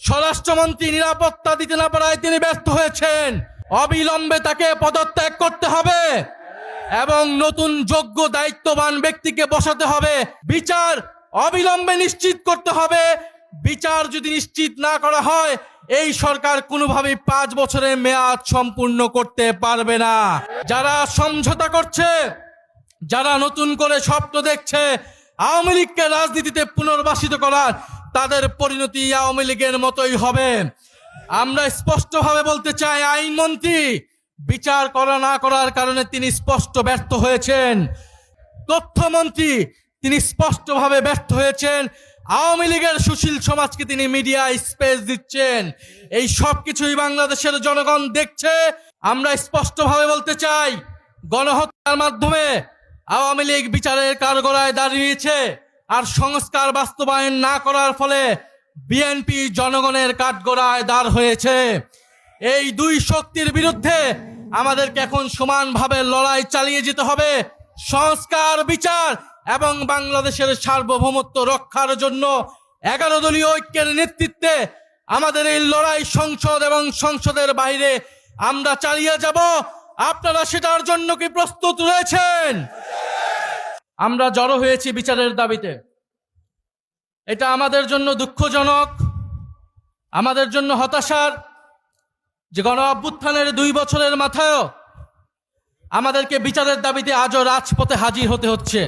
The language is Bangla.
স্বরাষ্ট্রমন্ত্রী নিরাপত্তা দিতে না পারায় তিনি ব্যর্থ হয়েছেন। অবিলম্বে তাকে পদত্যাগ করতে হবে এবং নতুন যোগ্য দায়িত্ববান ব্যক্তিকে বসাতে হবে। বিচার অবিলম্বে নিশ্চিত করতে হবে। বিচার যদি নিশ্চিত না করা হয়, এই সরকার কোনোভাবেই 5 বছরের মেয়াদ সম্পূর্ণ করতে পারবে না। যারা সমঝোতা করছে, যারা নতুন করে স্বপ্ন দেখছে আওয়ামী লীগকে রাজনীতিতে পুনর্বাসিত করার, তাদের পরিণতি আওয়ামী লীগের মতোই হবে। আমরা স্পষ্টভাবে বলতে চাই, আইনমন্ত্রী বিচার করা না করার কারণে তিনি স্পষ্ট ব্যর্থ হয়েছেন। তথ্যমন্ত্রী তিনি স্পষ্টভাবে ব্যর্থ হয়েছেন। আওয়ামী লীগের সুশীল সমাজকে তিনি মিডিয়া স্পেস দিচ্ছেন। এই সব কিছুই বাংলাদেশের জনগণ দেখছে। আমরা স্পষ্টভাবে বলতে চাই, গণহত্যার মাধ্যমে আওয়ামী লীগ বিচারের কাঠগড়ায় দাঁড়িয়েছে, আর সংস্কার বাস্তবায়ন না করার ফলে বিএনপি জনগণের কাঠগড়ায় দাঁড় হয়েছে। এই দুই শক্তির বিরুদ্ধে আমাদেরকে এখন সমানভাবে লড়াই চালিয়ে যেতে হবে। সংস্কার, বিচার এবং বাংলাদেশের সার্বভৌমত্ব রক্ষার জন্য 11 দলীয় ঐক্যের নেতৃত্বে আমাদের এই লড়াই সংসদ এবং সংসদের বাইরে আমরা চালিয়ে যাব। আপনারা সেটার জন্য কি প্রস্তুত রয়েছেন? আমরা জড়ো হয়েছি বিচারের দাবিতে। এটা আমাদের জন্য দুঃখজনক, আমাদের জন্য হতাশার, যে গণ অভ্যুত্থানের 2 বছরের মাথায়ও আমাদেরকে বিচারের দাবিতে আজও রাজপথে হাজির হতে হচ্ছে।